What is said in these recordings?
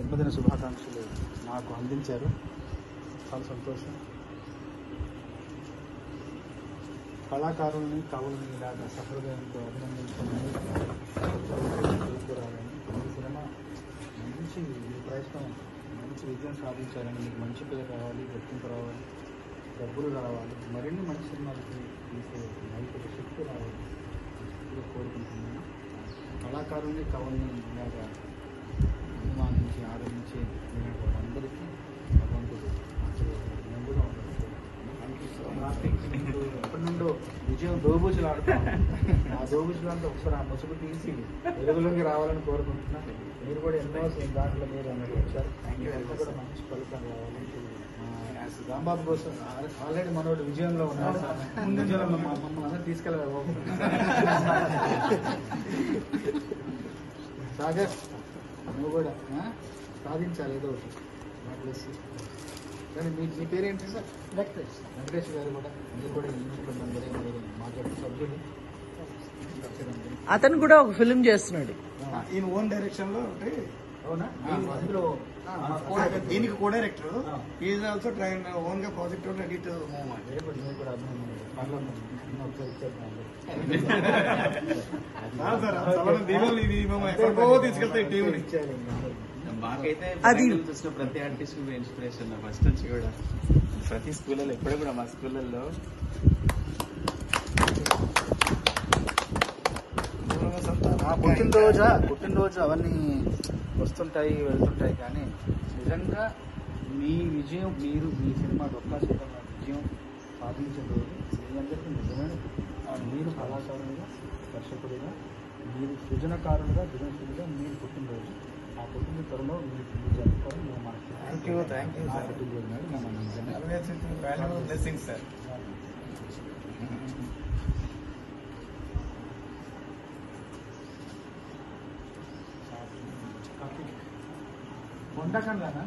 జన్మదిన శుభాకాంక్షలు నాకు అందించారు. చాలా సంతోషం. కళాకారుల్ని కవుల్ని ఇలాగా సహృదయంతో అభినందించమని కోరుకోరాలని. ఈ సినిమా మంచి ప్రయత్నం, మంచి విజయం సాధించాలని, మీకు మంచి పేరు రావాలి, గుర్తింపు రావాలి, డబ్బులు రావాలి, మరిన్ని మంచి సినిమాలకి తీసే నైతిక శక్తి రావాలి కోరుకుంటున్నాను. కళాకారుల్ని కవుల్ని ఇలాగా అభిమానించి ఆదరించి అందరికీ భగవంతుడు మెండుగా ఉండాలి. ఎప్పటి నుండో విజయం దోబూచులు ఆడుతాం. ఆ దోబూచులంతా ఒకసారి ఆ ముసుగు తీసి వెలుగులోకి రావాలని కోరుకుంటున్నాను. మీరు కూడా ఎన్నో దాంట్లో మీరు అన్నట్టు వచ్చారు. కూడా మంచి ఫలితం రావాలని రాంబాబు కోసం ఆల్రెడీ మనోడు విజయంలో ఉన్నాడు. విజయంలో మమ్మల్ని అందరూ తీసుకెళ్ళాలి. సాగర్ నువ్వు కూడా సాధించాలి ఏదో ఒకటి. కానీ మీ పేరేంటి సార్? వెంకటేష్ గారు కూడా మీరు కూడా మాట్లాడే సభ్యులు. అతను కూడా ఒక ఫిల్మ్ చేస్తున్నాడు ఈయన ఓన్ డైరెక్షన్ లో. అవునా? అందులో దీనికి co director, is also train own గా ప్రాజెక్ట్ రెడీ టు మూవ్. మీరు కూడా తీసుకెళ్తాయి టీవీ. మాకైతే చూసిన ప్రతి ఆర్టిస్ట్ ఇన్స్పిరేషన్ ఫస్ట్ నుంచి కూడా. ప్రతి స్కూళ్ళలో ఎప్పుడు కూడా మా స్కూళ్ళల్లో పుట్టినరోజు అవన్నీ వస్తుంటాయి వెళ్తుంటాయి, కానీ నిజంగా మీ విజయం, మీరు మీ సినిమా డొక్కా విజయం సాధించిన రోజు మీ అందరికీ నిజమైన మీరు కళాకారులుగా, దర్శకుడిగా, మీరు సృజనకారులుగా, సృజనశీలుగా మీరు పుట్టినరోజు. ఆ పుట్టిన త్వరలో మీరు జరుపుకోవడం మేము సార్. వంటకండ్లనా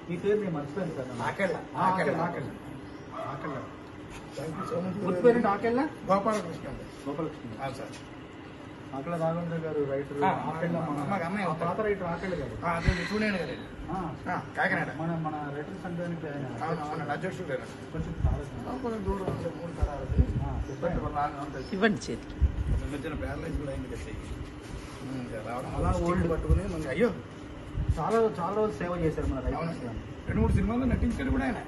మీ పేరు నేను మర్చిపోయాను సార్. పేరేంటి? ఆకెళ్ళ గోపాలకృష్ణ. సార్ ఆకెళ్ళ రాఘవేంద్ర గారు రైటర్. పాత రైటర్ ఆకెళ్ళ గారు చూడండి గారు కాకినాడ. మన రైటర్ సంఘానికి ఆయన అధ్యక్షుడు కొంచెం దూరం 3 తరాలు ఇవ్వండి చేతికి. మధ్యన ప్యారలైజ్ కూడా అయింది కదా. అలా ఓల్డ్ పట్టుకుని అయ్యో చాలా రోజులు సేవ చేశారు మన రైతు. 2-3 సినిమాల్లో నటించాడు కూడా ఆయన.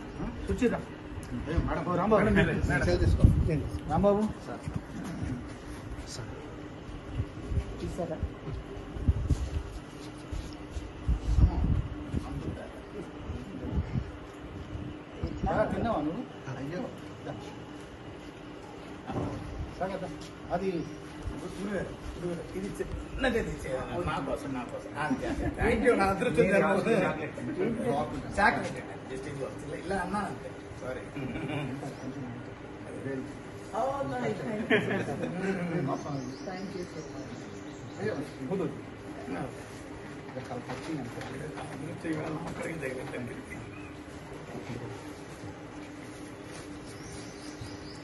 సుచిత రాంబాబు చూసారా? తిన్నావా నువ్వు? అయ్యో అది ఇది చిన్నదే నా కోసం థ్యాంక్ యూ. నా అదృష్టం ఇలా అన్నాను అంతే. సారీ.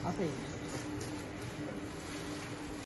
అదే